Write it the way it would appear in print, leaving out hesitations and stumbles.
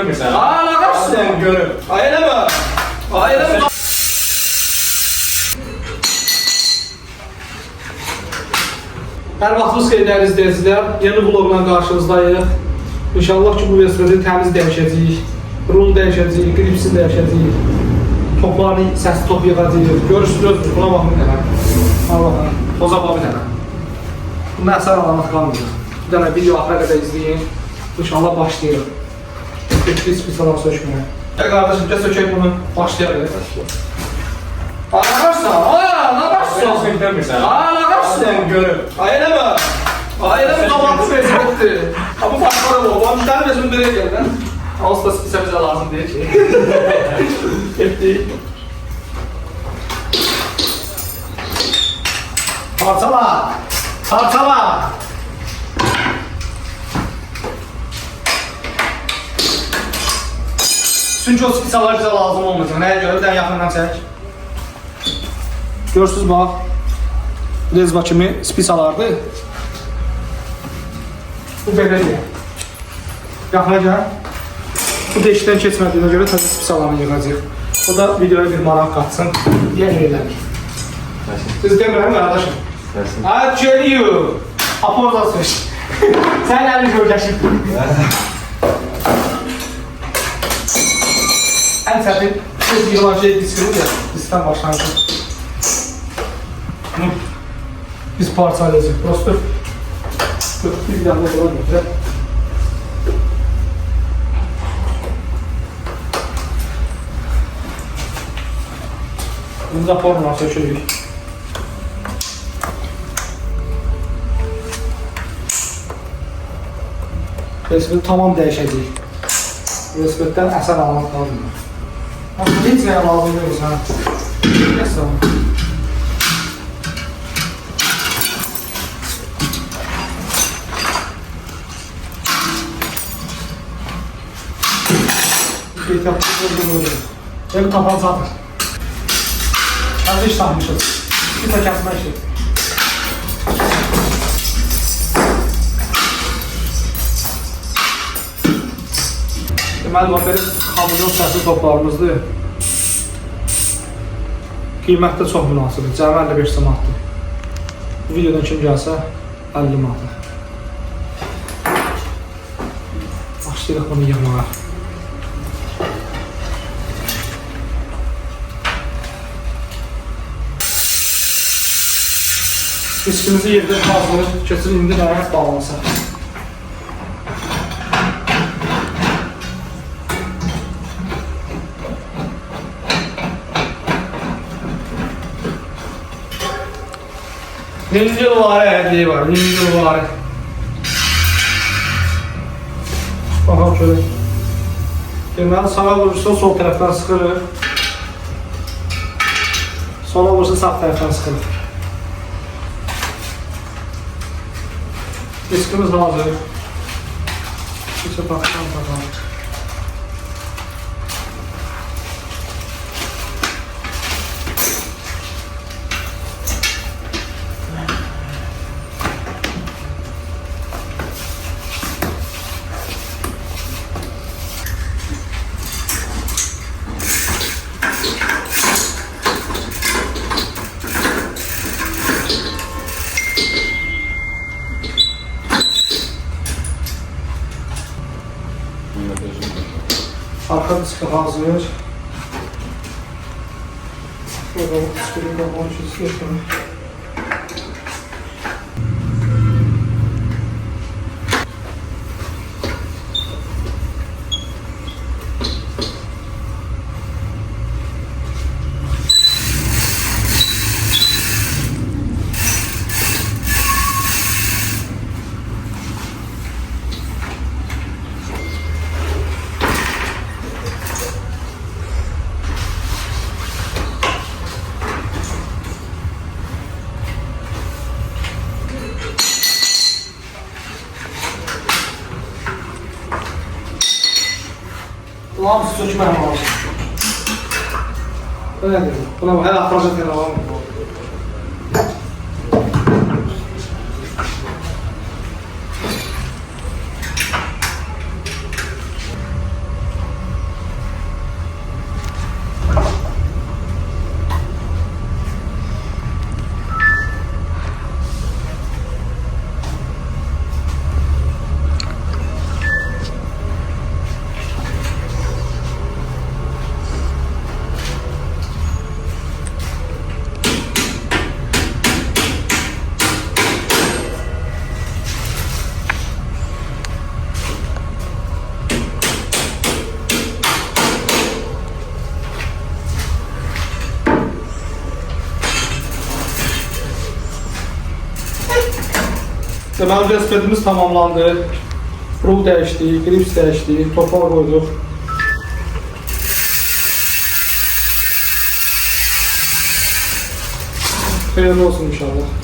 görmürsən? Aa, nə qaçsın? Sən görüm. Ay, eləmə. Ay, eləmə. Hər vaxtınız xeyir dəyərli izləyicilər. Yeni vlogla qarşınızdayıq. İnşallah ki, bu velosipedi təmiz dəyişəcəyik. Rul dəyişəcəyik, gripsi dəyişəcəyik. Toplarını, səs top yığacağıq. Görürsünüz, buna baxın bir dənə. Allah'ım, toza bax bir dənə. Bunun əsər alamat qalmayacaq. Bir dənə video axıra qədər izləyin. İnşallah başlayırıq. Pis alan sökməyə. Qardaşım, gəl sökək bunu. Başlayalım. Aa, nə qaçsan? Aa, nə qaçsan? Sən görmürsən? Aa, nə qaçsan? Sən görüm. Ay, eləmə. Ay, eləmə, qabatı bezməkdir. Bu farqları bu. Bu müştəri bezmin belə gəldən. Ağustos bizə lazım deyir ki. Getdik. Parçala! Parçala! Çünki o spisalar bizə lazım olmayacaq. Nəyə görə? Bir dənə yaxından çək. Görürsünüz, bax. Rezba kimi spisalardır. Bu belədir. Yaxına gəl. Bu deşikdən keçmədiyinə görə təzə spisalarını yığacaq. O da videoya bir maraq qatsın. Deyək eləmək. Siz demirəm, qardaşım. I tell you. Apoza söz. Sən əlini görgəşin. Ən çətin siz yığılan şey diskiniz ya. Diskdən başlanacaq. Biz parçalayacaq. Prosto bir dənə ola götürək. Bunu da formuna sökürük. Velosipedi tamam dəyişəcəyik. Velosipeddən əsər alamat qalmıyor. Aslında heç nəyə lazım deyil sən. Nəsə. Benim tapancadır. Hazır iş tanımışız. Bir de kesme işi. Deməli, bax, belə kamyon səhsi toplarımızdır. Qiymətdə çox münasibdir. Cəmi 55 manatdır. Bu videodan kim gəlsə 50 manatdır. Başlayırıq bunu yığmağa. Diskimizi yerdə hazır, keçir indi nəhayət bağlansaq. Ninja var, hədliyi var, ninja var. Bakalım şöyle. Deməli, sağa vurursa sol tərəfdən sıxırıq. Sola vurursa sağ tərəfdən sıxırıq. Diskimiz hazır. İçə baxdan bakalım. Arka diski hazır. Burada diskinin kapalı çizgi yapalım. Ulan su sökmem lazım. Öyle değil. Buna bak, her aparacak yer alalım. Deməli, velosipedimiz tamamlandı. Rul dəyişdik, grips dəyişdik, toplar qoyduq. Xeyirli olsun inşallah.